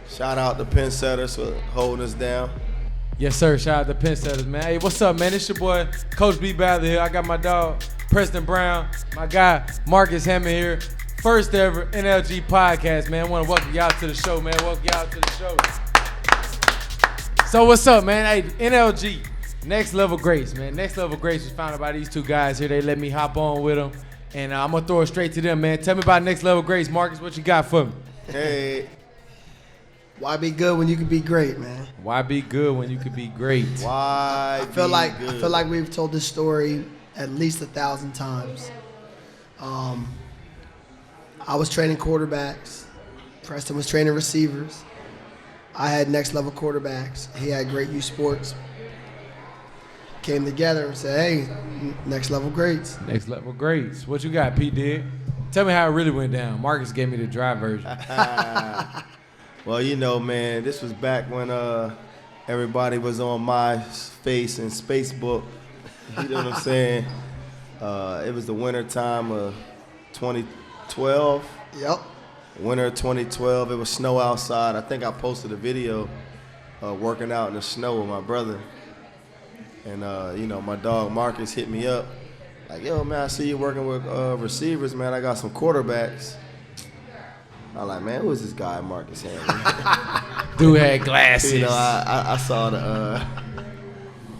Shout out to Penn Setters for holding us down. Yes, sir. Shout out to Penn Setters, man. Hey, what's up, man? It's your boy, Coach B. Bradley here. I got my dog, Preston Brown, my guy, Marcus Hammond here. First ever NLG Podcast, man. I want to welcome y'all to the show, man. Welcome y'all to the show. So what's up, man? Hey, NLG, Next Level Grace, man. Next Level Grace was founded by these two guys here. They let me hop on with them, and I'm going to throw it straight to them, man. Tell me about Next Level Grace. Marcus, what you got for me? Hey. Why be good when you can be great, man? Why be good when you could be great? I feel like we've told this story at least 1,000 times. I was training quarterbacks. Preston was training receivers. I had next level quarterbacks. He had great youth sports. Came together and said, "Hey, next level greats." Next Level Greats. What you got, P. Dig? Tell me how it really went down. Marcus gave me the dry version. Well, you know, man, this was back when everybody was on MySpace and Facebook. You know what I'm saying? It was the winter time of 2012. Yep. Winter of 2012. It was snow outside. I think I posted a video working out in the snow with my brother. And, you know, my dog Marcus hit me up. Like, yo, man, I see you working with receivers, man. I got some quarterbacks. I'm like, man, who is this guy, Marcus Hammond? Dude had glasses. You know, I saw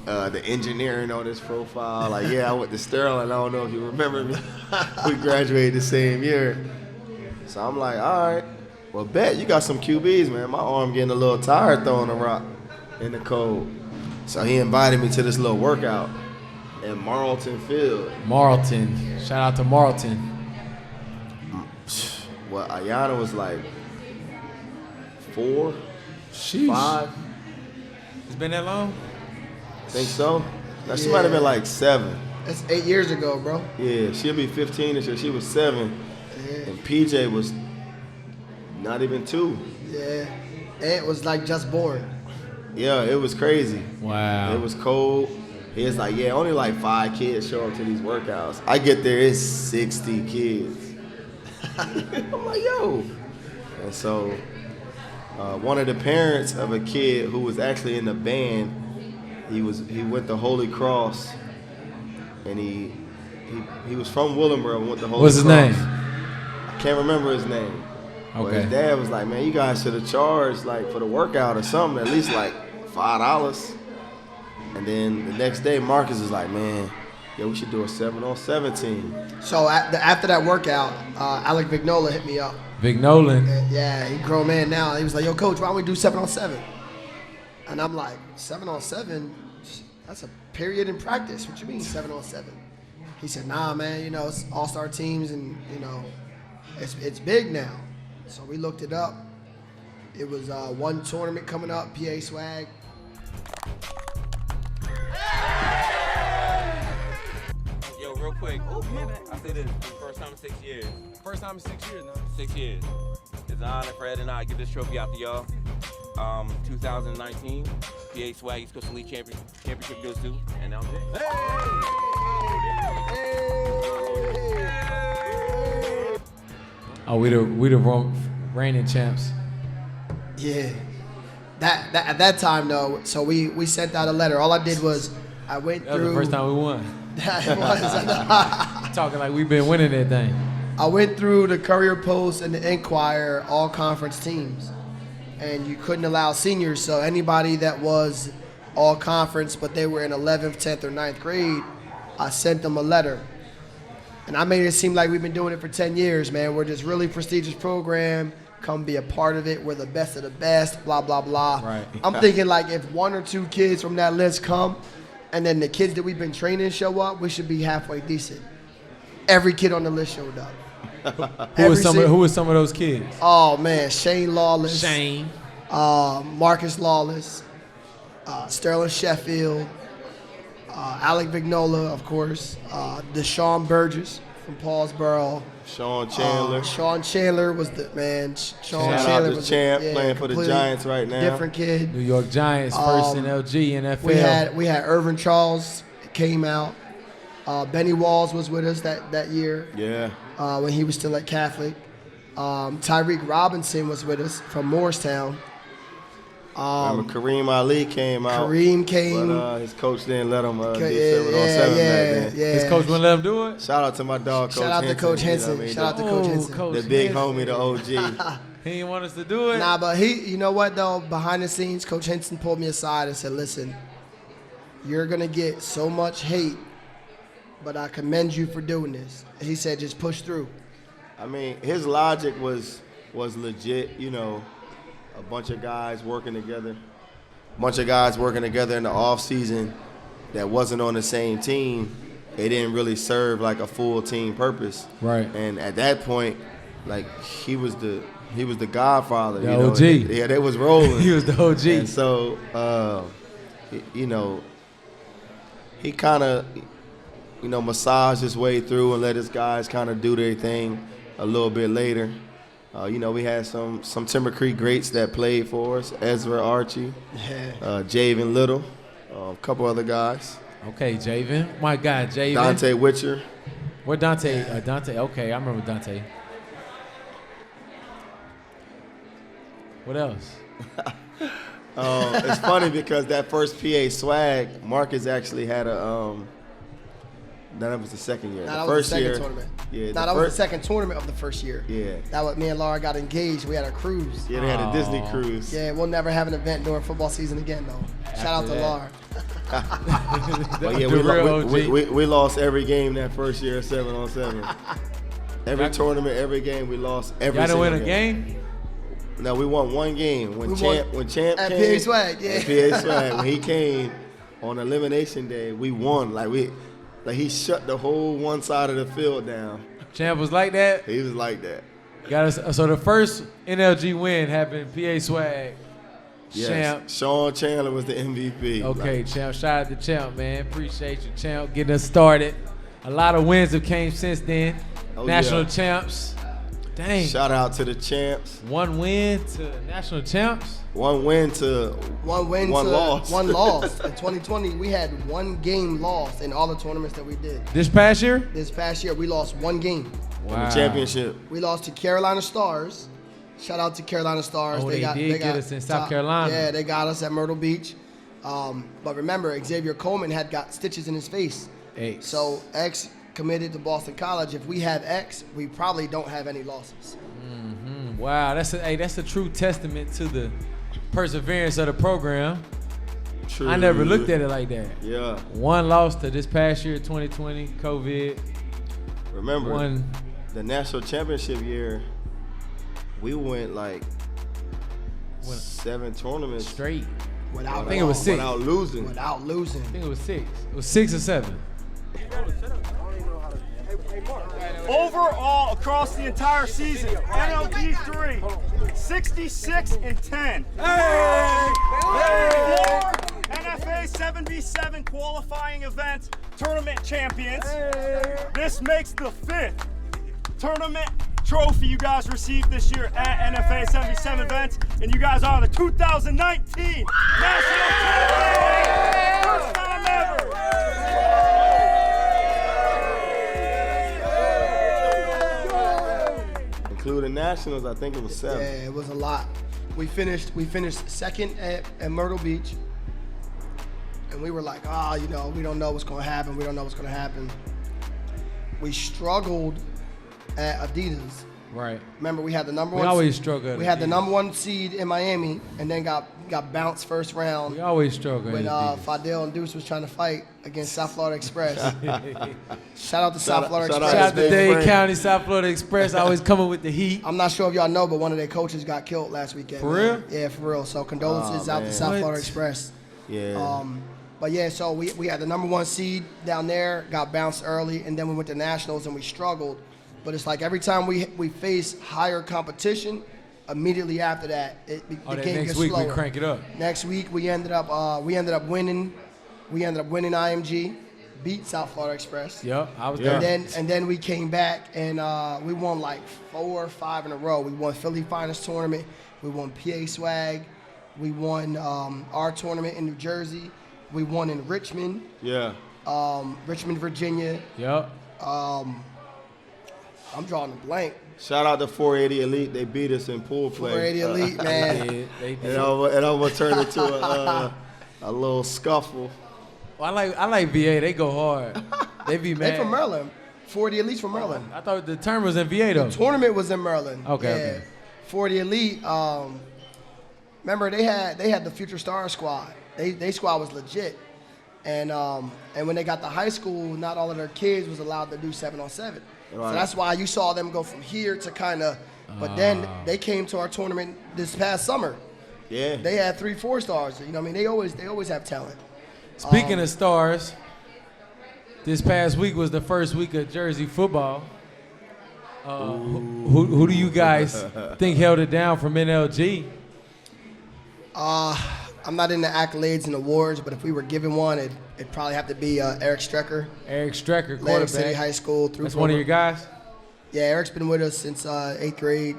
the engineering on his profile. Like, yeah, I went to Sterling. I don't know if you remember me. We graduated the same year. So I'm like, all right, well, bet you got some QBs, man. My arm getting a little tired throwing a rock in the cold. So he invited me to this little workout in Marlton Field. Marlton. Shout out to Marlton. Well, Ayana was like 4, Sheesh. 5. It's been that long? Think so? Now, she might have been like 7. That's 8 years ago, bro. Yeah, she'll be 15 this year. She was 7. Yeah. And PJ was not even 2. Yeah. And it was like just born. Yeah, it was crazy. Wow. It was cold. He was like, yeah, only like 5 kids show up to these workouts. I get there, it's 60 kids. I'm like, yo. And so one of the parents of a kid who was actually in the band, he went to Holy Cross, and he was from Willingboro and went to Holy Cross. What's his name? I can't remember his name. Okay. But his dad was like, man, you guys should have charged like for the workout or something, at least like $5. And then the next day, Marcus was like, man, yeah, we should do a 7-on-7 team. So after that workout, Alec Vignola hit me up. Vic Nolan. Yeah, he grown man now. He was like, yo, coach, why don't we do 7-on-7? And I'm like, 7-on-7? That's a period in practice. What you mean 7-on-7? He said, nah, man, you know, it's all-star teams and, you know, it's big now. So we looked it up. It was one tournament coming up, PA Swag. Yo, real quick. I say this first time in 6 years. First time in 6 years, no? 6 years. It's an honor for Ed and I to give this trophy out to y'all. 2019, PA Swag East Coast Elite Championship goes to NLG. Oh, we the reigning champs. Yeah. That at that time though, so we sent out a letter. All I did was I went That was through. the first time we won. It was. Talking like we've been winning that thing. I went through the Courier Post and the Enquirer, all conference teams, and you couldn't allow seniors. So anybody that was all conference, but they were in 11th, 10th, or 9th grade, I sent them a letter. And I made it seem like we've been doing it for 10 years, man. We're this really prestigious program. Come be a part of it. We're the best of the best, blah, blah, blah. Right. I'm thinking like if 1 or 2 kids from that list come, and then the kids that we've been training show up, we should be halfway decent. Every kid on the list showed up. Who was some of those kids? Oh, man. Shane Lawless. Shane. Marcus Lawless. Sterling Sheffield. Alec Vignola, of course. Deshaun Burgess from Paulsboro. Sean Chandler. Sean Chandler was the man. Sean Shout Chandler out to was Champ playing for the Giants right now. Different kid. New York Giants, first NLG, NFL. We had Irvin Charles came out. Benny Walls was with us that year. Yeah. When he was still at Catholic. Tyreek Robinson was with us from Morristown. Remember Kareem Ali came out. Kareem came. But his coach didn't let him do 7-on-7 back then. Yeah. His coach wouldn't let him do it? Shout out to my dog, Coach Shout out to Coach Henson. You know what I mean? Shout out to Coach Henson. Coach The big Henson. homie, the OG. He didn't want us to do it? Nah, but you know what though? Behind the scenes, Coach Henson pulled me aside and said, "Listen, you're gonna get so much hate, but I commend you for doing this." He said, "Just push through." I mean, his logic was legit. You know, a bunch of guys working together in the off season that wasn't on the same team. It didn't really serve like a full team purpose. Right. And at that point, like he was the godfather. The you know? OG. Yeah, they was rolling. He was the OG. And so, you know, he kind of, you know, massaged his way through and let his guys kind of do their thing a little bit later. You know, we had some Timber Creek greats that played for us. Ezra Archie, Javen Little, a couple other guys. Okay, Javen. My guy, Javen. Dante Witcher. Where Dante? Dante. Okay, I remember Dante. What else? It's funny because that first PA swag, Marcus actually had a. That was the second year. Nah, the that was first the second year, tournament. Yeah, Nah, that was the second tournament of the first year. Yeah. That was me and Laura got engaged. We had a cruise. Yeah, they had a Disney cruise. Yeah, we'll never have an event during football season again though. Shout out to that. Laura. But yeah, we lost every game that first year, 7-on-7. Every tournament, every game, we lost every Y'all didn't single win a game? No, we won one game. When We Champ won came. at PA Swag, yeah. At PA Swag, when he came on elimination day, we won. Like he shut the whole one side of the field down. Champ was like that? He was like that. Got us. So the first NLG win happened, PA Swag. Yes. Champ. Sean Chandler was the MVP. Okay, Like, Champ. Shout out to Champ, man. Appreciate you, Champ, getting us started. A lot of wins have came since then. Oh, National yeah. champs. Dang. Shout out to the champs. One win to national champs. One win to One win one to loss. one loss. In 2020, we had one game lost in all the tournaments that we did. This past year? This past year, we lost one game. in the championship. We lost to Carolina Stars. Shout out to Carolina Stars. Oh, they did get us in South Carolina. Yeah, they got us at Myrtle Beach. But remember, Xavier Coleman had got stitches in his face. Hey. So X committed to Boston College. If we have X, we probably don't have any losses. Wow, that's a true testament to the perseverance of the program. True. I never looked at it like that. Yeah. One loss to this past year, 2020, COVID. Remember, One the national championship year, we went like 7 tournaments straight. Without I think it was 6. without losing. Without losing. I think it was 6. It was 6 or 7. Overall, across the entire season, NLG 3, 66-10. Hey! 4 NFA 7v7 qualifying events, tournament champions. This makes the 5th tournament trophy you guys received this year at NFA 7v7 events, and you guys are the 2019 National Champions! First time ever! Including nationals, I think it was 7. Yeah, it was a lot. We finished second at Myrtle Beach. And we were like, we don't know what's gonna happen. We don't know what's gonna happen. We struggled at Adidas. Right. Remember, we had the number We one. always struggle at We had the Adidas. number 1 seed in Miami, and then got bounced first round We always struggle. when at Adidas. Fidel and Deuce was trying to fight against South Florida Express. Shout out to South Florida shout out Express. Shout out to Big Dade friend. County, South Florida Express, always coming with the heat. I'm not sure if y'all know, but one of their coaches got killed last weekend. For man. real? Yeah, for real. So condolences out to man. South What? Florida Express. Yeah. But yeah, so we had the number 1 seed down there, got bounced early, and then we went to nationals and we struggled. But it's like every time we face higher competition, immediately after that, the That game next gets week slower. we crank it up. Next week we ended up winning. We ended up winning IMG, beat South Florida Express. Yep, I was Yeah. there. And then we came back and we won like 4 or 5 in a row. We won Philly Finals Tournament. We won PA Swag. We won our tournament in New Jersey. We won in Richmond, yeah. Richmond, Virginia. Yep. I'm drawing a blank. Shout out to 480 Elite. They beat us in pool play. 480 Elite, man. They And I'm gonna turn it to a little scuffle. Well, I like VA. They go hard. They be mad. They from Maryland. 480 Elite's from Maryland. I thought the term was in VA though. Tournament was in Maryland. Okay. 40 Elite. Remember they had the Future Star squad. They squad was legit. And when they got to high school, not all of their kids was allowed to do 7-on-7. Right. So that's why you saw them go from here to kind of. But then they came to our tournament this past summer. Yeah. They had 3 4-stars. You know what I mean? They always have talent. Speaking of stars, this past week was the first week of Jersey football. Who do you guys think held it down from NLG? I'm not into accolades and awards, but if we were given one, it'd probably have to be Eric Strecker. Eric Strecker, Atlantic City quarterback. High School. That's one of your guys? Yeah, Eric's been with us since 8th grade.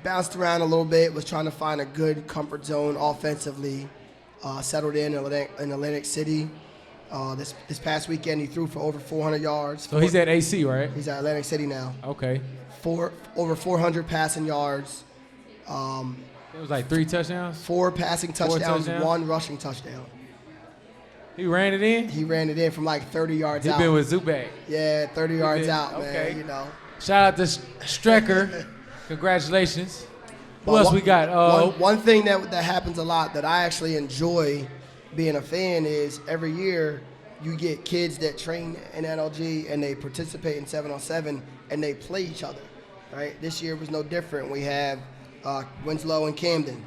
Bounced around a little bit, was trying to find a good comfort zone offensively. Settled in Atlantic City. This past weekend, he threw for over 400 yards. So he's at AC, right? He's at Atlantic City now. Okay. Over 400 passing yards. It was like 3 touchdowns? 4 passing touchdowns, 1 rushing touchdown. He ran it in? He ran it in from like 30 yards He out. been with Zubak. Yeah, 30 yards been- out, okay. man. You know. Shout out to Strecker. Congratulations. Who But else we got? One thing that happens a lot that I actually enjoy being a fan is every year you get kids that train in NLG and they participate in 7-on-7 and they play each other, right? This year was no different. We have Winslow and Camden,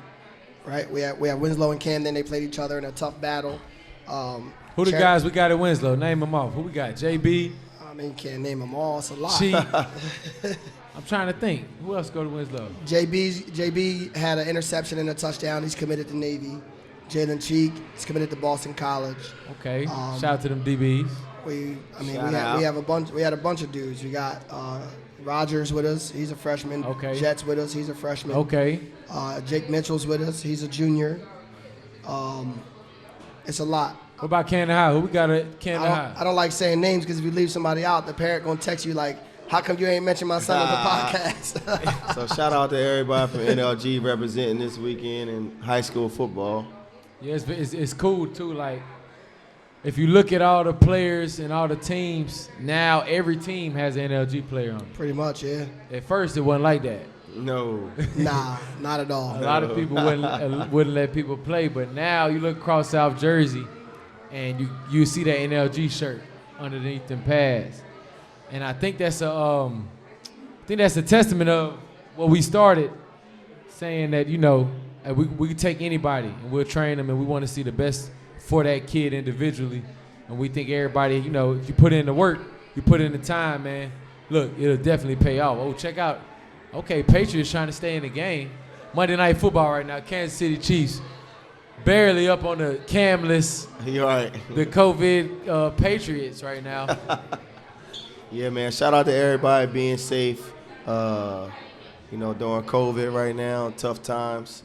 right? We have Winslow and Camden. They played each other in a tough battle. Who the guys we got at Winslow? Name them off. Who we got? JB? I mean, can't name them all. It's a lot. Cheat. I'm trying to think. Who else go to Winslow? JB had an interception and a touchdown. He's committed to Navy. Jalen Cheek is committed to Boston College. Okay. Shout out to them DBs. We Shout out. have a bunch. We had a bunch of dudes. We got Rogers with us. He's a freshman. Okay. Jets with us. He's a freshman. Okay. Jake Mitchell's with us. He's a junior. It's a lot. What about Canada High? Who we got at Canada High? I don't like saying names because if you leave somebody out, the parent gonna text you like, "How come you ain't mentioned my son on the podcast?" So shout out to everybody from NLG representing this weekend in high school football. Yeah, it's cool too. Like, if you look at all the players and all the teams, now every team has an NLG player on it. Pretty much, yeah. At first, it wasn't like that. No. Nah, not at all. A lot of people wouldn't let people play, but now you look across South Jersey, and you see that NLG shirt underneath them pads, and I think that's a testament of what we started saying, that we can take anybody and we'll train them, and we want to see the best for that kid individually, and we think everybody, if you put in the work, you put in the time, man, look, it'll definitely pay off. Oh, check out, okay, Patriots trying to stay in the game. Monday Night Football right now, Kansas City Chiefs barely up on the cam list. You're right. The COVID Patriots right now. Yeah, man. Shout out to everybody being safe. During COVID right now, tough times.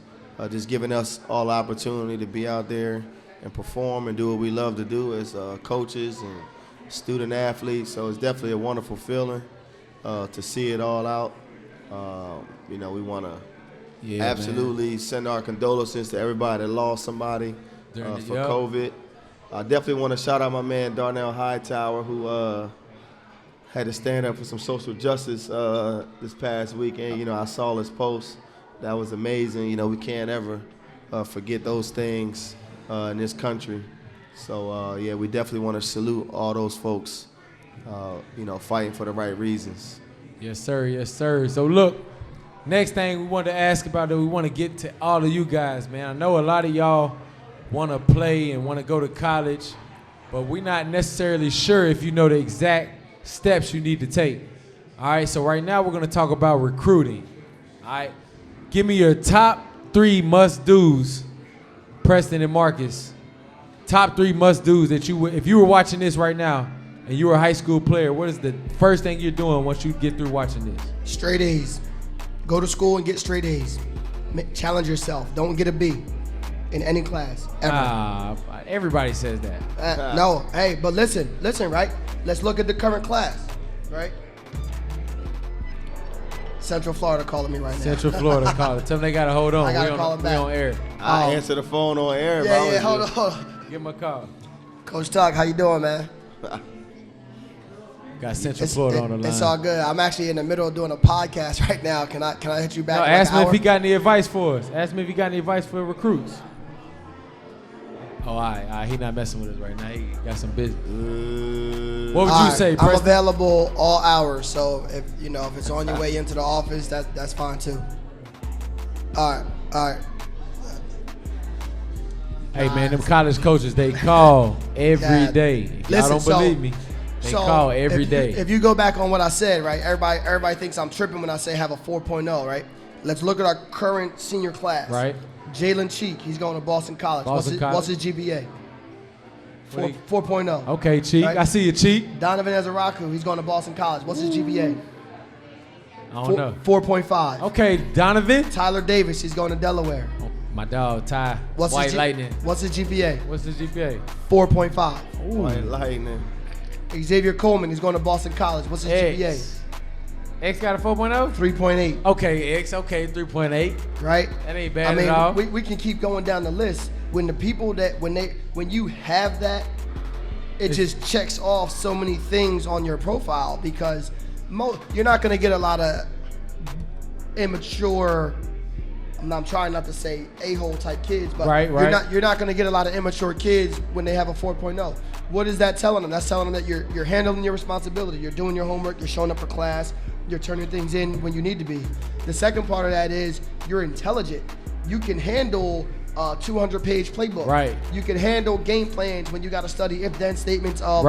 Just giving us all the opportunity to be out there and perform and do what we love to do as coaches and student athletes. So it's definitely a wonderful feeling to see it all out. We want to absolutely send our condolences to everybody that lost somebody for COVID. I definitely want to shout out my man Darnell Hightower, who had to stand up for some social justice this past weekend. I saw his post. That was amazing. We can't ever forget those things in this country. So, we definitely want to salute all those folks, fighting for the right reasons. Yes, sir. Yes, sir. So, look, next thing we want to ask about, that we want to get to all of you guys, man. I know a lot of y'all want to play and want to go to college, but we're not necessarily sure if you know the exact steps you need to take. All right, so right now we're going to talk about recruiting. All right, give me your top 3 must-dos, Preston and Marcus. Top 3 must-dos that if you were watching this right now and you were a high school player, what is the first thing you're doing once you get through watching this? Straight A's. Go to school and get straight A's. Challenge yourself. Don't get a B in any class ever. Everybody says that. No, hey, but listen, right? Let's look at the current class, right? Central Florida calling me right now. Central Florida calling. Tell them they gotta hold on. I gotta call them back. We on air. I answer the phone on air. Yeah, hold on. Give him a call. Coach Tuck, how you doing, man? Got Central Florida on the line. It's all good. I'm actually in the middle of doing a podcast right now. Can I hit you back? No, in ask like me an if he hour? got any advice for us. Ask me if he got any advice for recruits. Oh, all right. He not messing with us right now. He got some business. What would All you right, say, I'm Preston? available all hours, so if it's on your way into the office, that's fine too. All right. Hey, man, them college coaches, they call every Yeah. day. If y'all Listen, don't believe me, they call every if day. If you go back on what I said, right, everybody thinks I'm tripping when I say have a 4.0, right? Let's look at our current senior class. Right. Jalen Cheek, he's going to Boston College. Boston College. What's his GPA? What he- 4.0. Okay, Cheek. Right. I see you, Cheek. Donovan Ezeraku, he's going to Boston College. What's his GPA? I don't know. 4.5. Okay, Donovan. Tyler Davis, he's going to Delaware. Oh, my dog, Ty. What's White his Lightning. What's his GPA? What's the GPA? 4.5. White Lightning. Xavier Coleman, he's going to Boston College. What's his GPA? X got a 4.0? 3.8. Okay, X. Okay, 3.8. Right? That ain't bad at all. we can keep going down the list. When the people that when you have that, it just checks off so many things on your profile because you're not gonna get a lot of immature. I'm trying not to say a-hole type kids, but Right. you're not gonna get a lot of immature kids when they have a 4.0. What is that telling them? That's telling them that you're handling your responsibility. You're doing your homework. You're showing up for class. You're turning things in when you need to be. The second part of that is you're intelligent. You can handle a 200-page playbook. Right. You can handle game plans when you got to study if-then statements of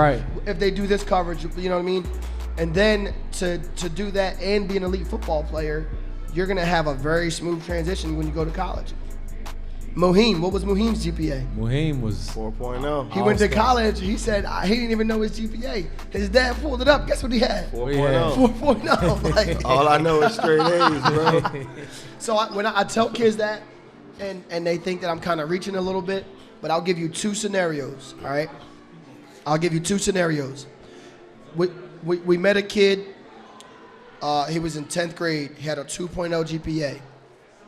if they do this coverage. You know what I mean? And then to do that and be an elite football player, you're gonna have a very smooth transition when you go to college. Mohim, what was Mohim's GPA? Mohim was 4.0. He went to college. He said he didn't even know his GPA. His dad pulled it up. Guess what he had? 4.0. 4.0. Like, All I know is straight A's, bro. so when I tell kids that, and they think that I'm kind of reaching a little bit, but I'll give you two scenarios. All right, I'll give you two scenarios. We met a kid. He was in 10th grade. He had a 2.0 GPA.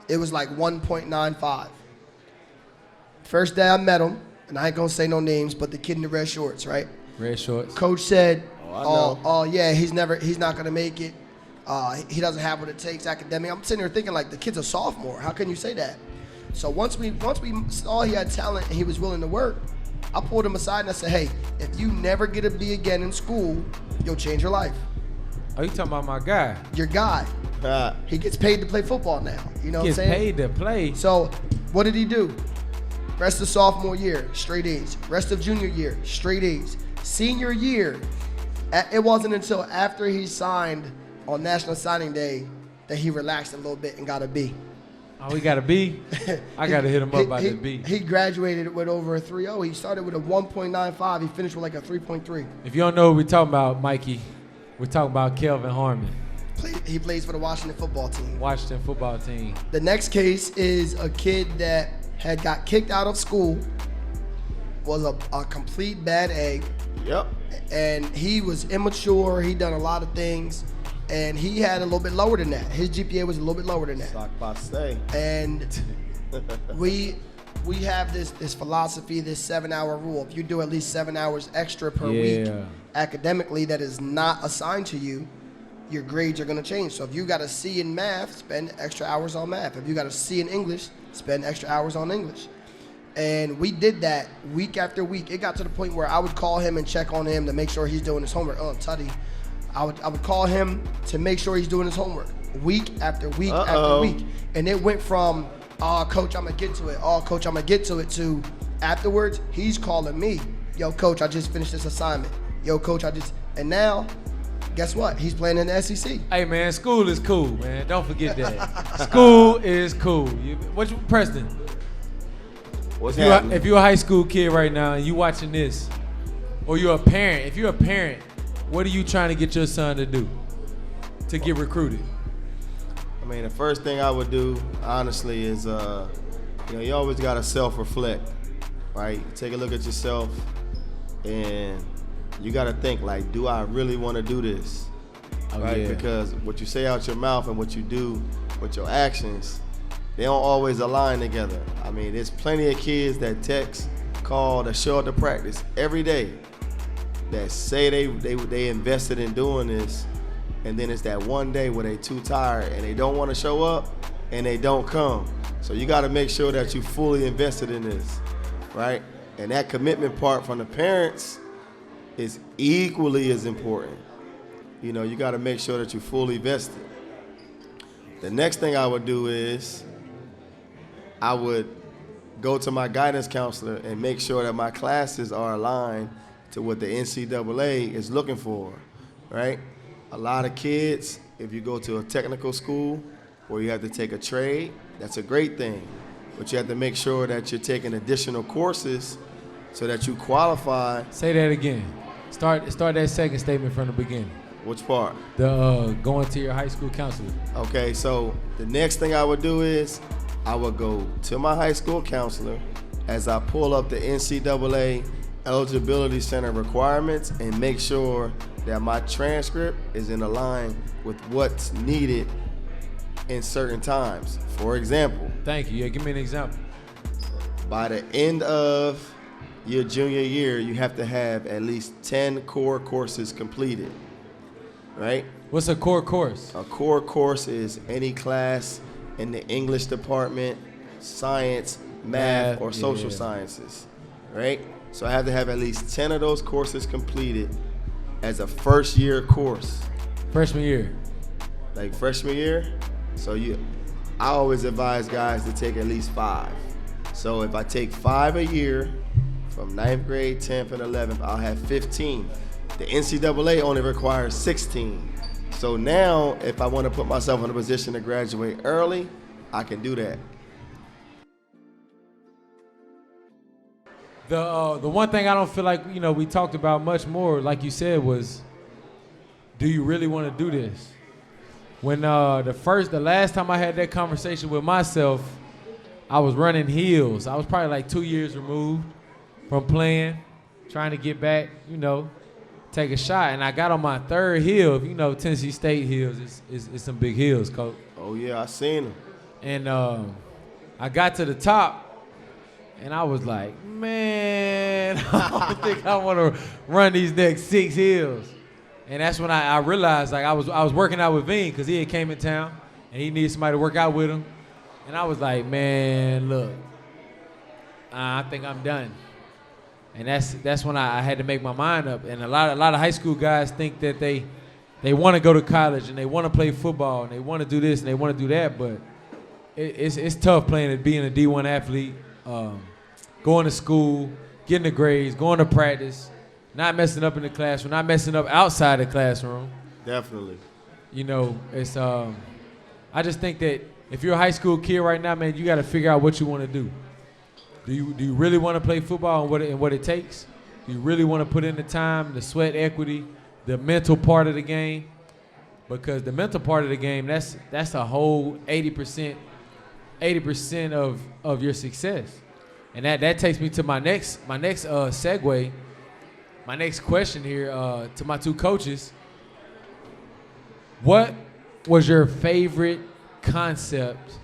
It was like 1.95. First day I met him, and I ain't gonna say no names, but the kid in the red shorts, right? red shorts. Coach said, I know. "Oh yeah, he's not gonna make it. He doesn't have what it takes academic." I'm sitting there thinking like, the kid's a sophomore. How can you say that? So once we saw he had talent and he was willing to work, I pulled him aside and I said, "Hey, if you never get a B again in school, you'll change your life. Oh, you talking about my guy? Your guy, he gets paid to play football now. You know what I'm Gets saying? paid to play. So what did he do? Rest of sophomore year, straight A's. Rest of junior year, straight A's. Senior year, it wasn't until after he signed on National Signing Day that he relaxed a little bit and got a B. Oh, we got a B? I got to hit him up by the B. He graduated with over a 3.0. He started with a 1.95. He finished with like a 3.3. If you don't know what we're talking about, Mikey, we're talking about Kelvin Harmon, He plays for the Washington football team. Washington football team. The next case is a kid that had got kicked out of school, was a complete bad egg, Yep. and he was immature. He done a lot of things, and he had a little bit lower than that. His GPA was a little bit lower than that. Sock about to stay. And we have this philosophy, this 7-hour rule. If you do at least 7 hours extra per week academically that is not assigned to you, your grades are going to change. So if you got a C in math, spend extra hours on math. If you got a C in English, spend extra hours on English. And we did that week after week. It got to the point where I would call him and check on him to make sure he's doing his homework. Tutty. I would call him to make sure he's doing his homework week after week after week. And it went from, "Oh, coach, I'm going to get to it. Oh, coach, I'm going to get to it," to afterwards, he's calling me. "Yo, coach, I just finished this assignment. Yo, coach, and now, guess what? He's playing in the SEC. Hey, man, school is cool, man. Don't forget that. School is cool. Preston, What's happening? if you're a high school kid right now and you watching this, or you're a parent, if you're a parent, what are you trying to get your son to do to get recruited? I mean, the first thing I would do, honestly, is you always gotta self-reflect, right? Take a look at yourself, and you gotta think like, do I really want to do this? right? yeah. Because what you say out your mouth and what you do with your actions, they don't always align together. I mean, there's plenty of kids that text, call, that show up to practice every day that say they invested in doing this, and then it's that one day where they too tired and they don't want to show up and they don't come. So you got to make sure that you fully invested in this, right? And that commitment part from the parents is equally as important. You know, you got to make sure that you fully vested. The next thing I would do is I would go to my guidance counselor and make sure that my classes are aligned to what the NCAA is looking for, right? A lot of kids, if you go to a technical school where you have to take a trade, that's a great thing. But you have to make sure that you're taking additional courses so that you qualify. Say that again. Start that second statement from the beginning. Which part? The going to your high school counselor. Okay, so the next thing I would do is I would go to my high school counselor as I pull up the NCAA eligibility center requirements and make sure that my transcript is in line with what's needed in certain times. For example, Thank you. Yeah, give me an example. by the end of your junior year, you have to have at least 10 core courses completed, right? What's a core course? A core course is any class in the English department, science, math, or social sciences, right? So I have to have at least 10 of those courses completed as a first year course. Freshman year. Like freshman year, I always advise guys to take at least 5. So if I take 5 a year from 9th grade, 10th, and 11th, I'll have 15. The NCAA only requires 16. So now, if I want to put myself in a position to graduate early, I can do that. The one thing I don't feel like, we talked about much more, like you said, was, do you really want to do this? When the last time I had that conversation with myself, I was running heels. I was probably like 2 years removed from playing, trying to get back, take a shot. And I got on my third hill. Tennessee State hills is some big hills, Coach. Oh, yeah, I seen them. And I got to the top, and I was like, man, I don't think I want to run these next 6 hills. And that's when I realized, like, I was working out with Veen because he had came in town, and he needed somebody to work out with him. And I was like, man, look, I think I'm done. And that's when I had to make my mind up. And a lot of high school guys think that they want to go to college and they want to play football and they want to do this and they want to do that, but it's tough playing and being a D1 athlete, going to school, getting the grades, going to practice, not messing up in the classroom, not messing up outside the classroom. Definitely. It's I just think that if you're a high school kid right now, man, you got to figure out what you want to do. Do you really want to play football and what it takes? Do you really want to put in the time, the sweat equity, the mental part of the game? Because the mental part of the game, that's a whole 80% of your success. And that takes me to my next segue, my next question here to my two coaches. What was your favorite concept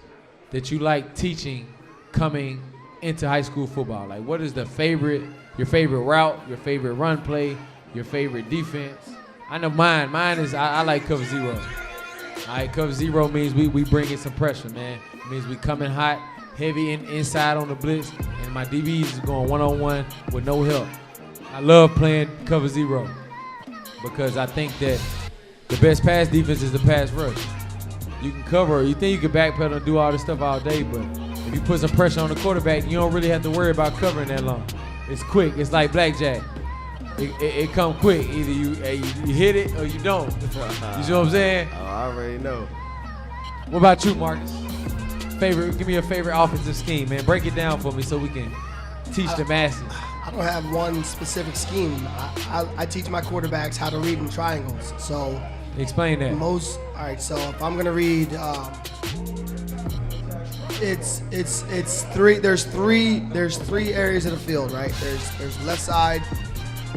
that you like teaching coming into high school football? Like, what is your favorite route, your favorite run play, your favorite defense? I know mine. Mine is I like cover zero. All right, cover zero means we bring in some pressure, man. It means we coming hot, heavy inside on the blitz, and my DBs is going one-on-one with no help. I love playing cover zero because I think that the best pass defense is the pass rush. You can cover, you think you can backpedal and do all this stuff all day, but if you put some pressure on the quarterback, you don't really have to worry about covering that long. It's quick. It's like blackjack. It come quick. Either you hit it or you don't. You see what I'm saying? Oh, I already know. What about you, Marcus? Give me a favorite offensive scheme, man. Break it down for me so we can teach the masses. I don't have one specific scheme. I teach my quarterbacks how to read in triangles. So explain that. All right. So if I'm gonna read, it's three. There's three areas of the field, right? There's left side,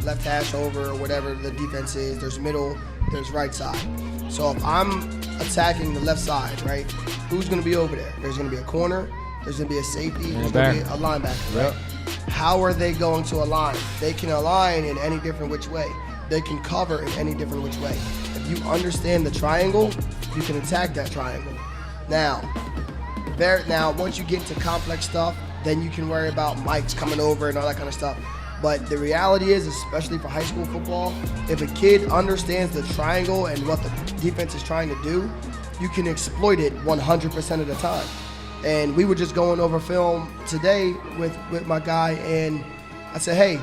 left hash over, or whatever the defense is. There's middle. There's right side. So if I'm attacking the left side, right, who's going to be over there? There's going to be a corner, there's going to be a safety, there's going to be a linebacker, right? How are they going to align? They can align in any different which way. They can cover in any different which way. If you understand the triangle, you can attack that triangle. Now, once you get into complex stuff, then you can worry about mics coming over and all that kind of stuff. But the reality is, especially for high school football, if a kid understands the triangle and what the defense is trying to do, you can exploit it 100% of the time. And we were just going over film today with my guy, and I said, hey,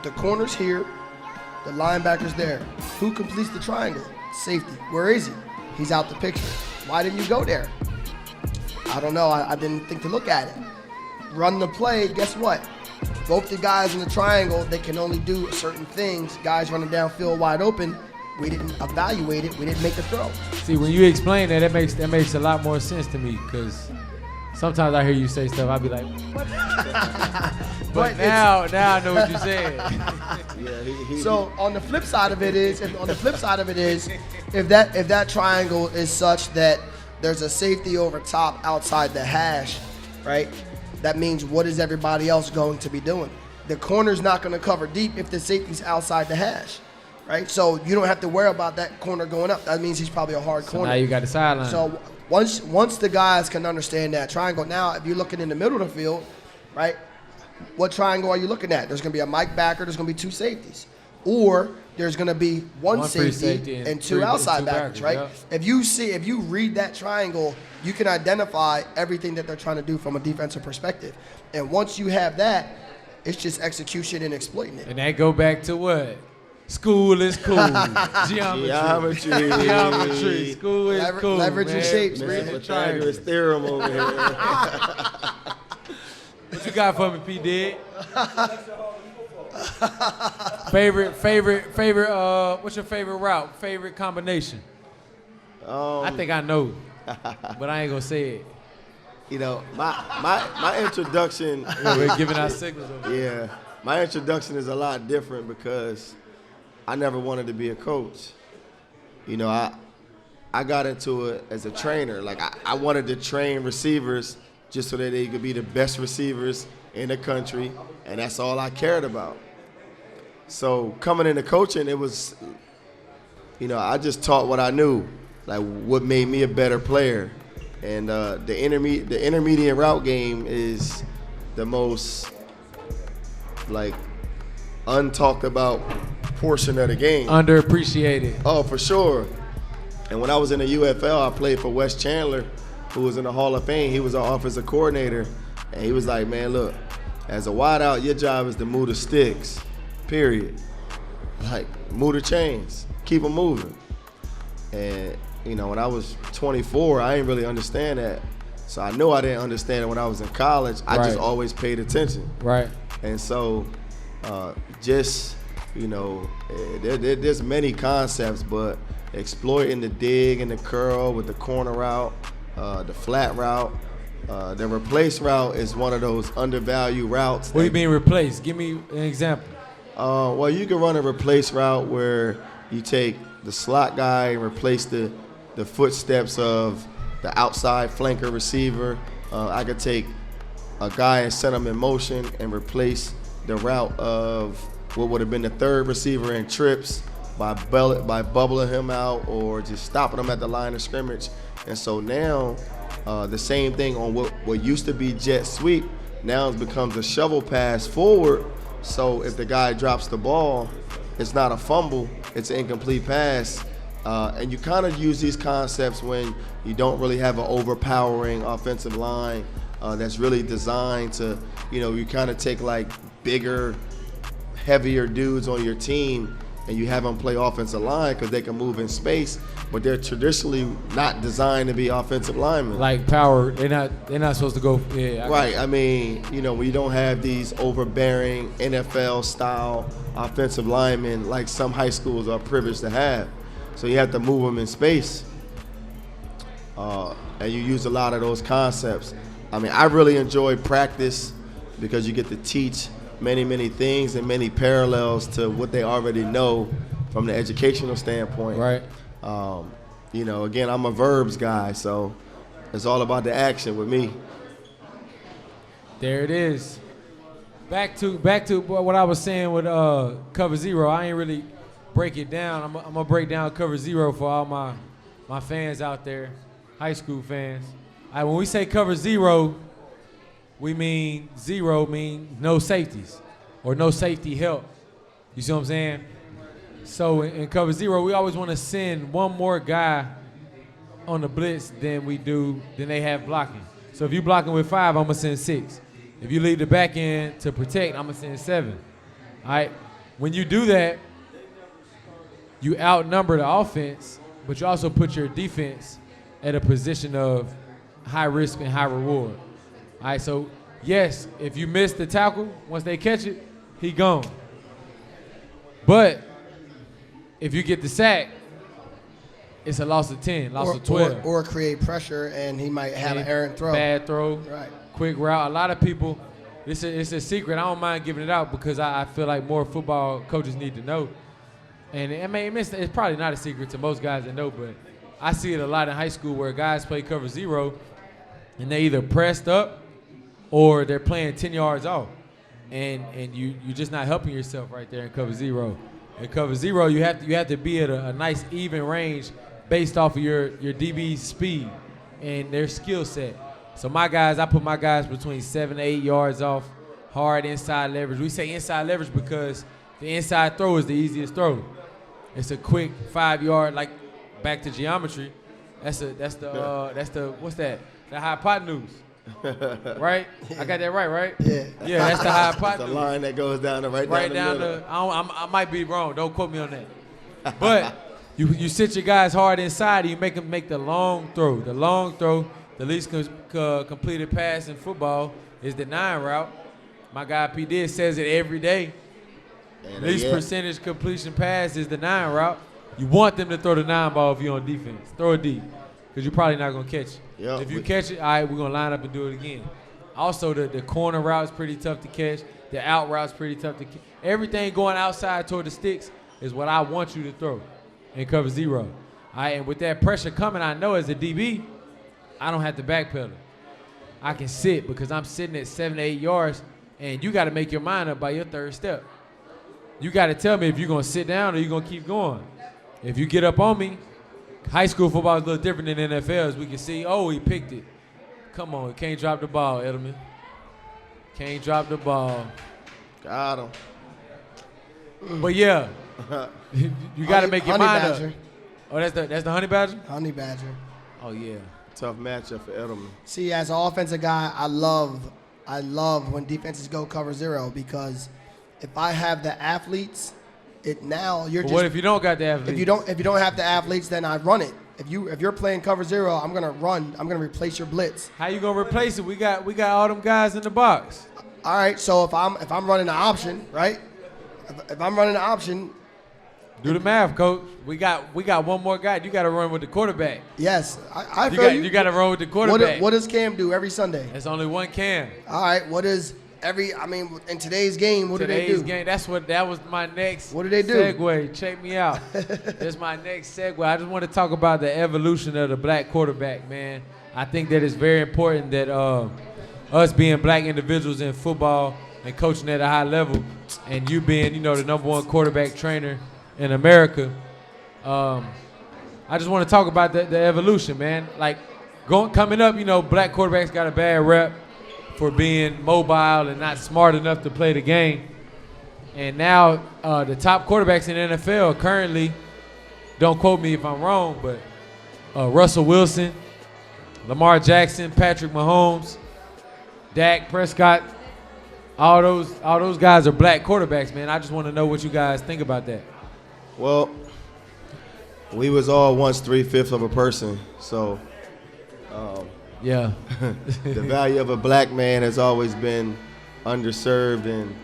the corner's here, the linebacker's there. Who completes the triangle? Safety. Where is he? He's out the picture. Why didn't you go there? I don't know. I didn't think to look at it. Run the play, guess what? Both the guys in the triangle, they can only do certain things. Guys running downfield wide open, we didn't evaluate it. We didn't make a throw. See, when you explain that, that makes a lot more sense to me, because sometimes I hear you say stuff, I'll be like, what? But now I know what you're saying. So on the flip side of it is, if that triangle is such that there's a safety over top outside the hash, right? That means what is everybody else going to be doing? The corner's not going to cover deep if the safety's outside the hash, right? So you don't have to worry about that corner going up. That means he's probably a hard corner. Now you got the sideline. So once the guys can understand that triangle, now if you're looking in the middle of the field, right? What triangle are you looking at? There's going to be a Mike backer. There's going to be two safeties, or there's going to be one safety and two outside backers, right? Yeah. If you read that triangle, you can identify everything that they're trying to do from a defensive perspective. And once you have that, it's just execution and exploiting it. And that go back to what? School is cool. Geometry. School is cool. Leveraging shapes, man. Pythagoras theorem over here. What you got for me, P. Dig? Favorite. What's your favorite route? Favorite combination? I think I know, but I ain't gonna say it. You know, my introduction. We're giving our signals over here. Yeah, my introduction is a lot different because I never wanted to be a coach. You know, I got into it as a trainer. Like I wanted to train receivers just so that they could be the best receivers in the country, and that's all I cared about. So coming into coaching, it was, you know, I just taught what I knew, like what made me a better player. And the intermediate route game is the most, like, untalked about portion of the game. Underappreciated. Oh, for sure. And when I was in the UFL, I played for Wes Chandler, who was in the Hall of Fame. He was our offensive coordinator. And he was like, man, look, as a wideout, your job is to move the sticks, period. Like, move the chains, keep them moving. And, you know, when I was 24, I didn't really understand that. So I knew I didn't understand it when I was in college. I just always paid attention. Right. And so just, you know, there's many concepts, but exploiting the dig and the curl with the corner route, the flat route, the replace route is one of those undervalued routes. What do you mean replace? Give me an example. Well, you can run a replace route where you take the slot guy and replace the footsteps of the outside flanker receiver. I could take a guy and set him in motion and replace the route of what would have been the third receiver in trips by bubbling him out or just stopping him at the line of scrimmage. And so now the same thing on what used to be jet sweep now it becomes a shovel pass forward. So if the guy drops the ball, it's not a fumble, it's an incomplete pass. And you kind of use these concepts when you don't really have an overpowering offensive line that's really designed to, you know, you kind of take like bigger, heavier dudes on your team and you have them play offensive line because they can move in space, but they're traditionally not designed to be offensive linemen. Like power, they're not supposed to go. Yeah, right. I mean, you know, we don't have these overbearing NFL style offensive linemen like some high schools are privileged to have. So you have to move them in space, and you use a lot of those concepts. I mean, I really enjoy practice because you get to teach many things and many parallels to what they already know from the educational standpoint. Right. Again, I'm a verbs guy, so it's all about the action with me. There it is. Back to what I was saying with Cover Zero. I ain't really break it down. I'm gonna break down Cover Zero for all my fans out there, high school fans. When we say Cover Zero, we mean no safeties or no safety help. You see what I'm saying? So in Cover Zero, we always want to send one more guy on the blitz than they have blocking. So if you blocking with 5, I'm gonna send 6. If you leave the back end to protect, I'm gonna send 7. All right. When you do that, you outnumber the offense, but you also put your defense at a position of high risk and high reward. All right. So yes, if you miss the tackle, once they catch it, he gone. But if you get the sack, it's a loss of 10, loss of 12. Or create pressure, and he might have an errant throw. Bad throw. Right. Quick route. A lot of people, it's a secret. I don't mind giving it out because I feel like more football coaches need to know. And it's probably not a secret to most guys that know, but I see it a lot in high school where guys play Cover Zero, and they either pressed up or they're playing 10 yards off. And you're just not helping yourself right there in Cover Zero. In Cover Zero, you have to be at a nice even range based off of your DB's speed and their skill set. So I put my guys between 7 to 8 yards off, hard inside leverage. We say inside leverage because the inside throw is the easiest throw. It's a quick 5 yard, like back to geometry. That's the what's that? The hypotenuse. Right? I got that right? Yeah. Yeah, that's the hypotenuse. The line that goes down the right down the middle. I might be wrong. Don't quote me on that. But you sit your guys hard inside and you make them make the long throw. The long throw, the least completed pass in football is the 9 route. My guy P. Diz says it every day. Least percentage completion pass is the 9 route. You want them to throw the 9 ball if you're on defense. Throw it deep because you're probably not going to catch it. Yep. If you catch it, all right, we're going to line up and do it again. Also, the corner route is pretty tough to catch. The out route is pretty tough to catch. Everything going outside toward the sticks is what I want you to throw in Cover Zero. All right, and with that pressure coming, I know as a DB, I don't have to backpedal. I can sit because I'm sitting at 7 to 8 yards, and you got to make your mind up by your third step. You got to tell me if you're going to sit down or you're going to keep going. If you get up on me, high school football is a little different than NFL, as we can see. Oh, he picked it. Come on, can't drop the ball, Edelman. Can't drop the ball. Got him. But yeah, you got to make your mind badger. up. Oh, that's the honey badger? Honey badger. Oh yeah. Tough matchup for Edelman. See, as an offensive guy, I love when defenses go Cover Zero because if I have the athletes, What if you don't got the athletes? If you don't have the athletes, then I run it. If you're playing Cover Zero, I'm gonna run. I'm gonna replace your blitz. How you gonna replace it? We got all them guys in the box. All right. So if I'm running the option, right? If I'm running the option, do the math, coach. We got one more guy. You got to run with the quarterback. yes, I feel you. You got to run with the quarterback. What does Cam do every Sunday? There's only one Cam. All right. What is in today's game? What do they do? Today's game. That was my next. What do they do? Segue. Check me out. That's my next segue. I just want to talk about the evolution of the black quarterback, man. I think that it's very important that us being black individuals in football and coaching at a high level, and you being, the number one quarterback trainer in America, I just want to talk about the evolution, man. Like coming up, black quarterbacks got a bad rep for being mobile and not smart enough to play the game. And now the top quarterbacks in the NFL currently, don't quote me if I'm wrong, but Russell Wilson, Lamar Jackson, Patrick Mahomes, Dak Prescott, all those guys are black quarterbacks, man. I just want to know what you guys think about that. Well, we was all once 3/5 of a person, so yeah. the value of a black man has always been underserved and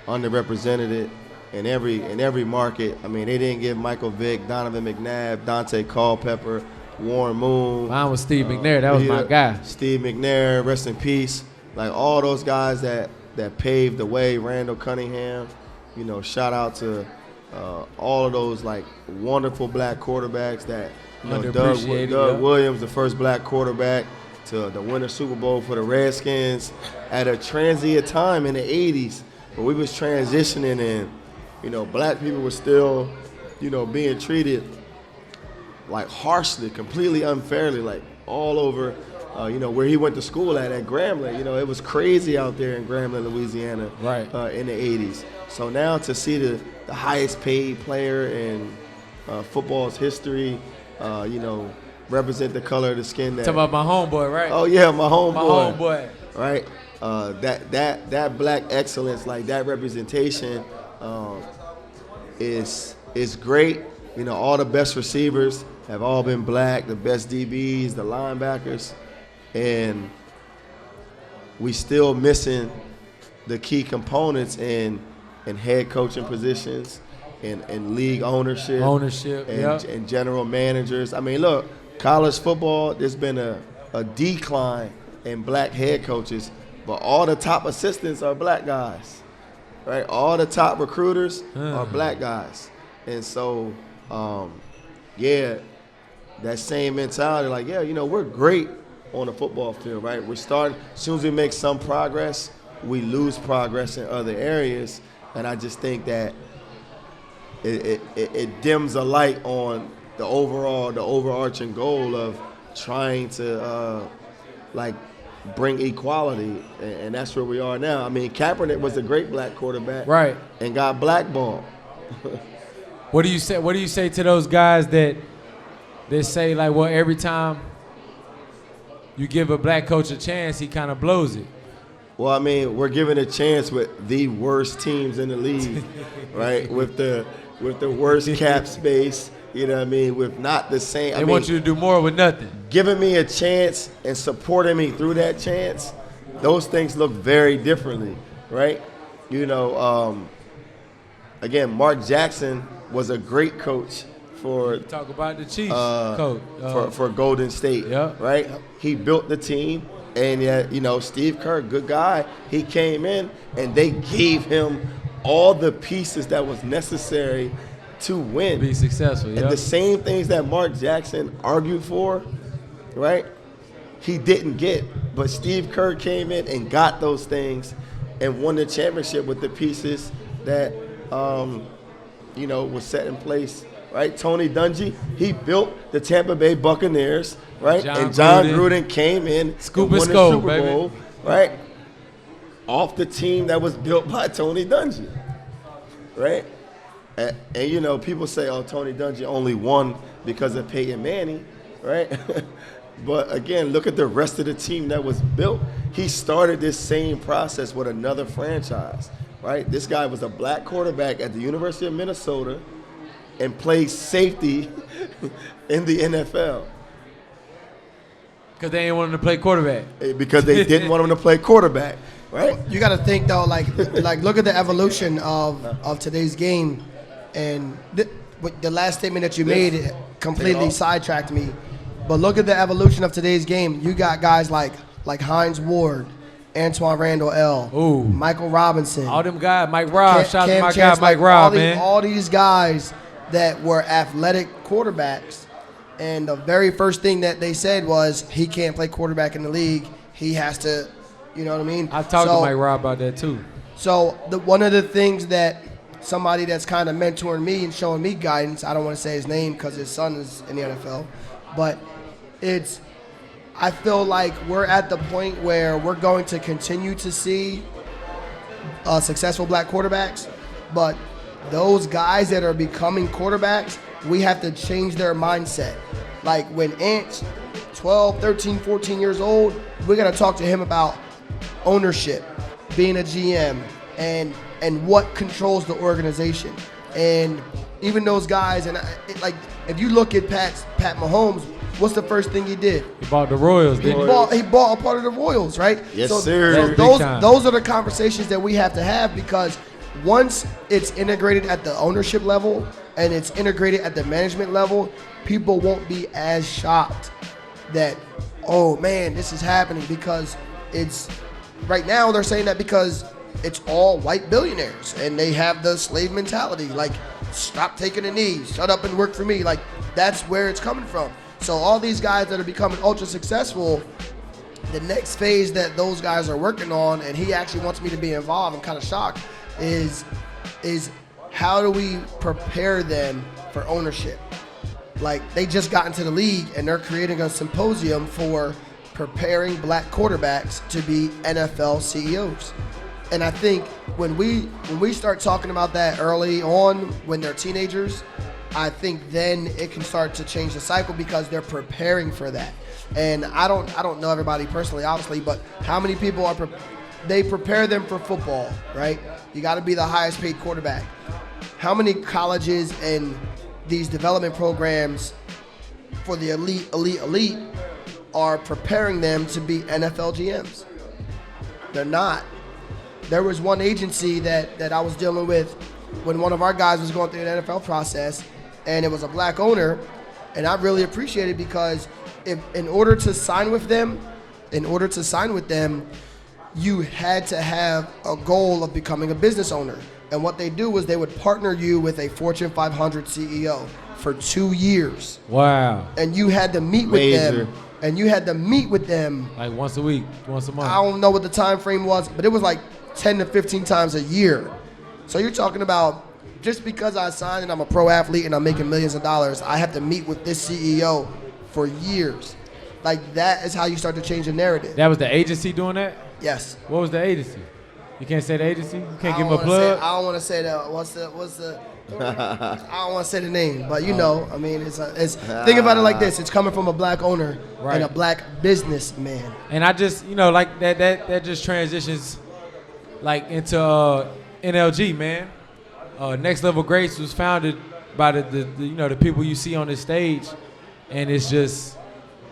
underrepresented in every market. I mean, they didn't give Michael Vick, Donovan McNabb, Dante Culpepper, Warren Moon. Mine was Steve McNair. That was my guy. Steve McNair, rest in peace. Like all those guys that paved the way. Randall Cunningham. Shout out to all of those like wonderful black quarterbacks that Doug Underappreciated, Williams, the first black quarterback to the winner Super Bowl for the Redskins at a transient time in the 80s where we was transitioning and, black people were still, being treated like harshly, completely unfairly, like all over, where he went to school at Grambling. It was crazy out there in Grambling, Louisiana, Right. In the 80s. So now to see the highest paid player in football's history, represent the color of the skin. That, Talking about my homeboy, right? oh yeah, my homeboy. My homeboy. Right. That black excellence, like that representation, is great. All the best receivers have all been black, the best DBs, the linebackers, and we still missing the key components in head coaching positions, and league ownership, and general managers. I mean, look, college football, there's been a decline in black head coaches, but all the top assistants are black guys, right? All the top recruiters are black guys. And so, that same mentality, like, we're great on the football field, right? We're starting, as soon as we make some progress, we lose progress in other areas. And I just think that it dims a light on the overarching goal of trying to, bring equality, and that's where we are now. I mean, Kaepernick was a great black quarterback, Right. and got blackballed. What do you say? What do you say to those guys that say like, well, every time you give a black coach a chance, he kind of blows it? Well, I mean, we're given a chance with the worst teams in the league, right? With the worst cap space, with not the same. They want you to do more with nothing. Giving me a chance and supporting me through that chance, those things look very differently, right? Again, Mark Jackson was a great coach for Talk about the Chiefs coach. for Golden State, right? Yep. He built the team, and yet, Steve Kerr, good guy, he came in and they gave him all the pieces that was necessary to win. Be successful, And the same things that Mark Jackson argued for, right? He didn't get, but Steve Kerr came in and got those things and won the championship with the pieces that, was set in place, right? Tony Dungy, he built the Tampa Bay Buccaneers, right? And John Gruden came in Scoop and and won the scope, Super baby. Bowl, right? Off the team that was built by Tony Dungy, right? And people say, oh, Tony Dungy only won because of Peyton Manning, right? But again, look at the rest of the team that was built. He started this same process with another franchise, right? This guy was a black quarterback at the University of Minnesota and played safety in the NFL. Because they ain't want him to play quarterback. Because they didn't want him to play quarterback, right? You got to think though, like look at the evolution of today's game, and with the last statement that you made, it completely sidetracked me. But look at the evolution of today's game. You got guys like Hines Ward, Antoine Randall L, Ooh. Michael Robinson, All them guys, Mike Robb, shout out to Cam my Chancellor, guy Mike Robb, all man. all these guys that were athletic quarterbacks, and the very first thing that they said was he can't play quarterback in the league. He has to, you know what I mean? I talked to Mike Robb about that too. So one of the things that somebody that's kind of mentoring me and showing me guidance, I don't want to say his name because his son is in the NFL, but I feel like we're at the point where we're going to continue to see successful black quarterbacks, but those guys that are becoming quarterbacks, we have to change their mindset. Like when Ant's 12, 13, 14 years old, we're going to talk to him about ownership, being a GM, and what controls the organization. And even those guys, and if you look at Pat Mahomes, what's the first thing he did? He bought the Royals, He didn't he? bought a part of the Royals, right? Yes, so sir. Those are the conversations that we have to have, because once it's integrated at the ownership level and it's integrated at the management level, people won't be as shocked that, oh man, this is happening, because it's right now they're saying that because it's all white billionaires and they have the slave mentality. Like, stop taking a knee, shut up and work for me. Like, that's where it's coming from. So all these guys that are becoming ultra successful, the next phase that those guys are working on, and he actually wants me to be involved, I'm kind of shocked, is how do we prepare them for ownership? Like, they just got into the league and they're creating a symposium for preparing black quarterbacks to be NFL CEOs. And I think when we start talking about that early on when they're teenagers, I think then it can start to change the cycle because they're preparing for that. And I don't know everybody personally, obviously, but how many people they prepare them for football, right? You got to be the highest paid quarterback. How many colleges and these development programs for the elite are preparing them to be NFL GMs? They're not. There was one agency that I was dealing with when one of our guys was going through the NFL process, and it was a black owner, and I really appreciate it because in order to sign with them, you had to have a goal of becoming a business owner. And what they do was they would partner you with a Fortune 500 CEO for 2 years. Wow. And you had to meet with them. Like once a week, once a month. I don't know what the time frame was, but it was like 10 to 15 times a year. So you're talking about just because I signed and I'm a pro athlete and I'm making millions of dollars, I have to meet with this CEO for years. Like, that is how you start to change the narrative. That was the agency doing that? Yes. What was the agency? You can't say the agency? You can't give them a plug? I don't want to say that. What's the I don't want to say the name, but you know, I mean, it's think about it like this: it's coming from a black owner and a black businessman. And I just, like that just transitions like into NLG, man. Next Level Greats was founded by the people you see on this stage, and it's just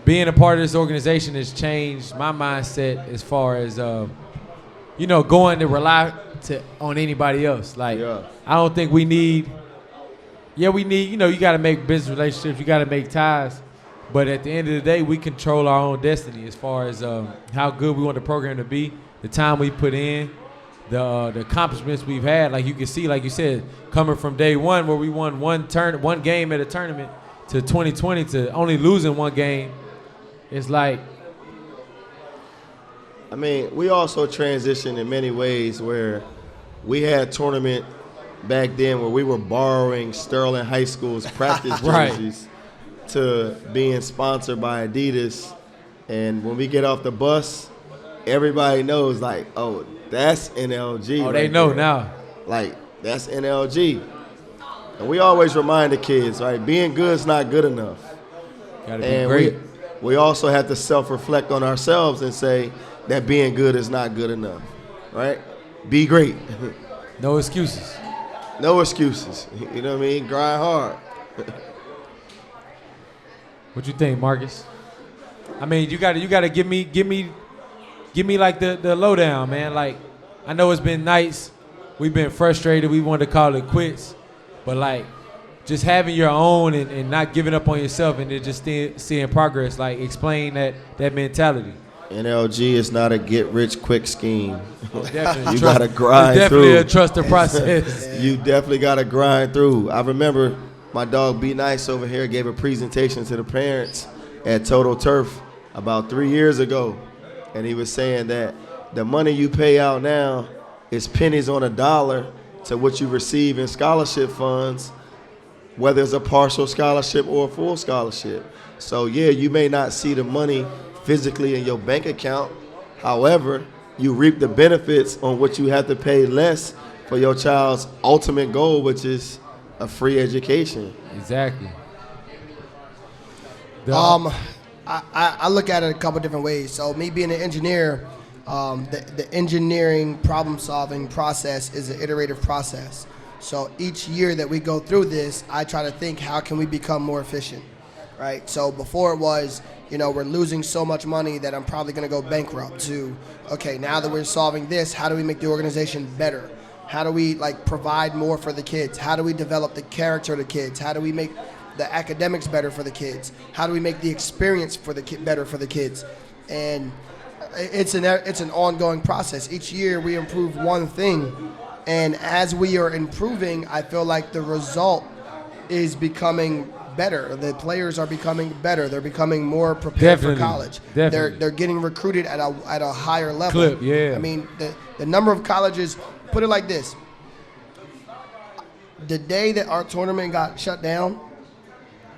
being a part of this organization has changed my mindset as far as going to rely on anybody else. Like, I don't think we need, you got to make business relationships, you got to make ties. But at the end of the day, we control our own destiny as far as how good we want the program to be, the time we put in, the accomplishments we've had. Like you can see, like you said, coming from day one where we won one game at a tournament to 2020 to only losing one game. It's like, I mean, we also transitioned in many ways where we had a tournament back then where we were borrowing Sterling High School's practice jerseys to being sponsored by Adidas. And when we get off the bus, everybody knows, like, oh, that's NLG. Oh, they know now. Like, that's NLG. And we always remind the kids, right, being good is not good enough. Gotta be great. We also have to self-reflect on ourselves and say that being good is not good enough, right? Be great. No excuses. No excuses. You know what I mean? Grind hard. What you think, Marcus? I mean, you gotta give me like the lowdown, man. Like, I know it's been nights, we've been frustrated, we wanted to call it quits, but like, just having your own and not giving up on yourself and then just seeing progress, like, explain that mentality. NLG is not a get-rich-quick scheme. Definitely. You got to grind it's through. Definitely a trusted process. You definitely got to grind through. I remember my dog Be Nice over here gave a presentation to the parents at Total Turf about 3 years ago, and he was saying that the money you pay out now is pennies on a dollar to what you receive in scholarship funds, whether it's a partial scholarship or a full scholarship. So, yeah, you may not see the money physically in your bank account. However, you reap the benefits on what you have to pay less for your child's ultimate goal, which is a free education. Exactly. I look at it a couple different ways. So me being an engineer, the engineering problem-solving process is an iterative process. So each year that we go through this, I try to think, how can we become more efficient, right? So before it was, we're losing so much money that I'm probably going to go bankrupt, to, okay, now that we're solving this, how do we make the organization better? How do we, provide more for the kids? How do we develop the character of the kids? How do we make the academics better for the kids? How do we make the experience for the better for the kids? And it's an ongoing process. Each year we improve one thing, And as we are improving, I feel like the result is becoming better. The players are becoming better. They're becoming more prepared for college. Definitely. They're getting recruited at a higher level. Clip, yeah. I mean, the number of colleges, put it like this. The day that our tournament got shut down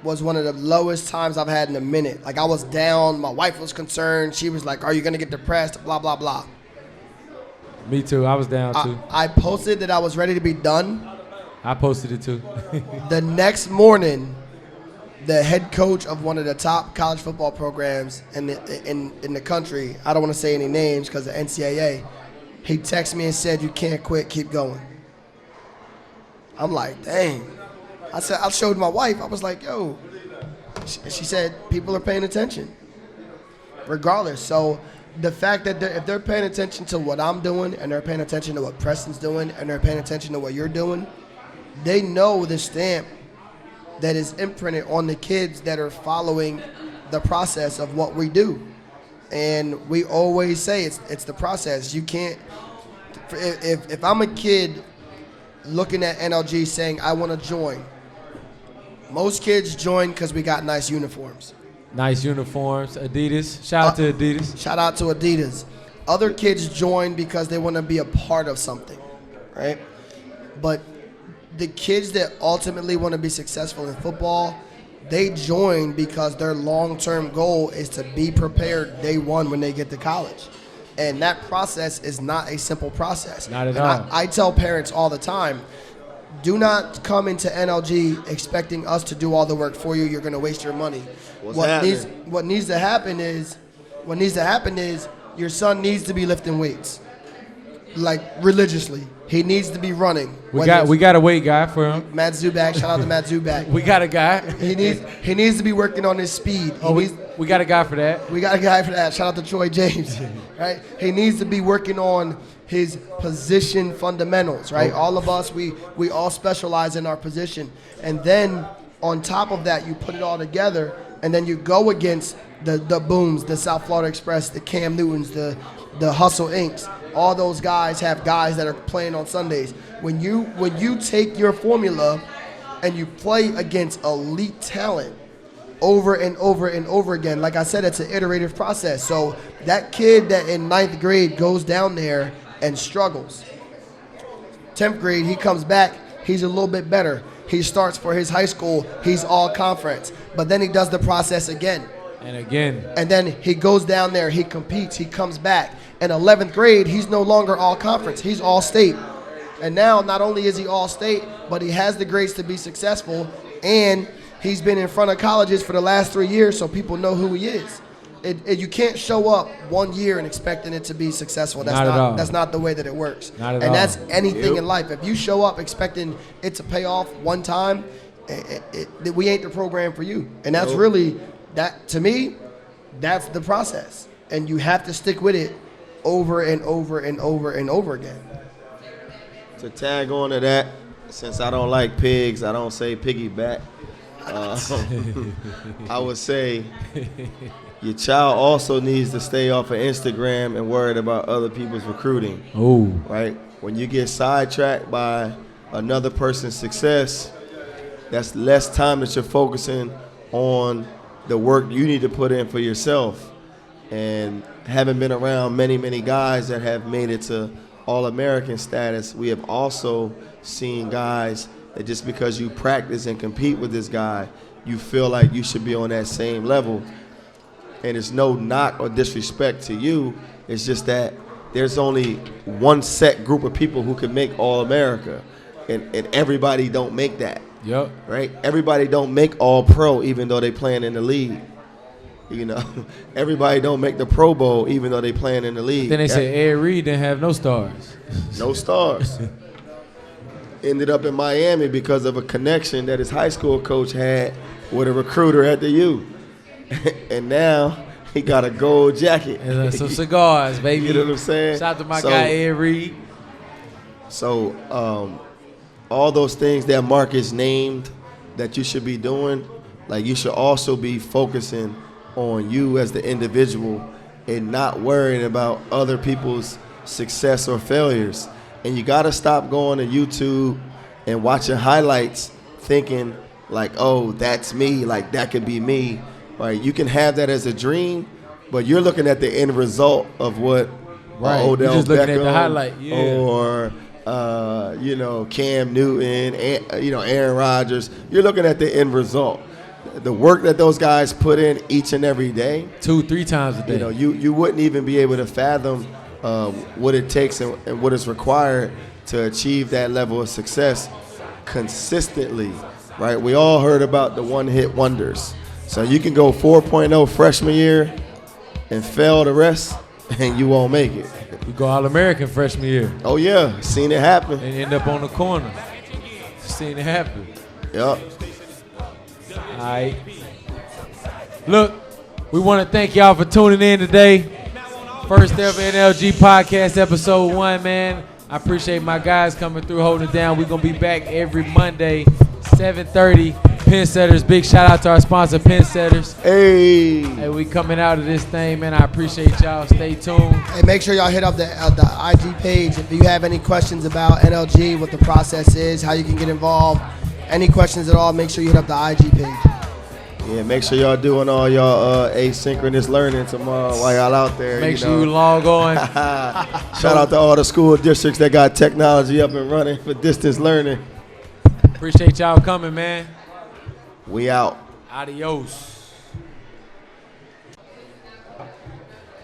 was one of the lowest times I've had in a minute. Like, I was down. My wife was concerned. She was like, are you going to get depressed? Blah, blah, blah. Me too. I was down too. I posted that I was ready to be done. I posted it too. The next morning, the head coach of one of the top college football programs in the country, I don't want to say any names because of NCAA, he texted me and said, you can't quit, keep going. I'm like, dang. I showed my wife. I was like, yo. She said, people are paying attention, regardless. So the fact that if they're paying attention to what I'm doing and they're paying attention to what Preston's doing and they're paying attention to what you're doing, they know the stamp that is imprinted on the kids that are following the process of what we do. And we always say it's the process. You can't, if I'm a kid looking at NLG saying, I want to join, most kids join because we got nice uniforms. Nice uniforms, Adidas. Shout out to Adidas. Shout out to Adidas. Other kids join because they want to be a part of something, right? But the kids that ultimately want to be successful in football, they join because their long-term goal is to be prepared day one when they get to college. And that process is not a simple process. Not at all. I tell parents all the time, do not come into NLG expecting us to do all the work for you. You're going to waste your money. What needs to happen is your son needs to be lifting weights, like religiously. He needs to be running. We got a weight guy for him. Matt Zubak, shout out to Matt Zubak. We got a guy. He needs to be working on his speed. We got a guy for that. We got a guy for that. Shout out to Troy James. Right? He needs to be working on his position fundamentals, right? All of us, we all specialize in our position. And then on top of that, you put it all together, and then you go against the Booms, the South Florida Express, the Cam Newtons, the Hustle Incs. All those guys have guys that are playing on Sundays. When you take your formula and you play against elite talent over and over and over again, like I said, it's an iterative process. So that kid that in 9th grade goes down there and struggles, 10th grade, he comes back, he's a little bit better. He starts for his high school, he's all conference. But then he does the process again. And again. And then he goes down there, he competes, he comes back. In 11th grade, he's no longer all conference, he's all state. And now not only is he all state, but he has the grades to be successful, and he's been in front of colleges for the last 3 years, so people know who he is. You can't show up 1 year and expecting it to be successful. That's not the way that it works. And that's anything in life. If you show up expecting it to pay off one time, we ain't the program for you. And that's really, that to me, that's the process. And you have to stick with it over and over and over and over again. To tag on to that, since I don't like pigs, I don't say piggyback. I would say your child also needs to stay off of Instagram and worried about other people's recruiting. Oh, right? When you get sidetracked by another person's success, that's less time that you're focusing on the work you need to put in for yourself. And having been around many, many guys that have made it to All-American status, we have also seen guys that just because you practice and compete with this guy, you feel like you should be on that same level. And it's no knock or disrespect to you. It's just that there's only one set group of people who can make All-America. And everybody don't make that. Yep. Right? Everybody don't make All-Pro even though they playing in the league. You know, everybody don't make the Pro Bowl even though they playing in the league. Then they say Ed Reed didn't have no stars. No stars. Ended up in Miami because of a connection that his high school coach had with a recruiter at the U. And now he got a gold jacket. And some cigars, baby. You know what I'm saying? Shout out to my guy Ed Reed. So all those things that Marcus named that you should be doing, like you should also be focusing on you as the individual and not worrying about other people's success or failures. And you got to stop going to YouTube and watching highlights thinking like, oh, that's me, like that could be me. Right? You can have that as a dream, but you're looking at the end result of what Odell You're just looking Beckham at the highlight, or Cam Newton, and, Aaron Rodgers. You're looking at the end result. The work that those guys put in each and every day, 2-3 times a day. You wouldn't even be able to fathom what it takes and what is required to achieve that level of success consistently, right? We all heard about the one-hit wonders. So you can go 4.0 freshman year and fail the rest, and you won't make it. You go All-American freshman year. Oh, yeah. Seen it happen. And end up on the corner. Seen it happen. Yep. All right. Look, we want to thank y'all for tuning in today. First ever NLG Podcast, episode 1, man. I appreciate my guys coming through, holding it down. We're going to be back every Monday, 7:30. Penn Setters. Big shout out to our sponsor, Penn Setters. Hey, we coming out of this thing, man. I appreciate y'all. Stay tuned. Hey, make sure y'all hit up the IG page. If you have any questions about NLG, what the process is, how you can get involved, any questions at all, make sure you hit up the IG page. Yeah, make sure y'all doing all y'all asynchronous learning tomorrow while y'all out there. Make sure you log on. Shout out to all the school districts that got technology up and running for distance learning. Appreciate y'all coming, man. We out. Adios.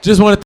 Just want to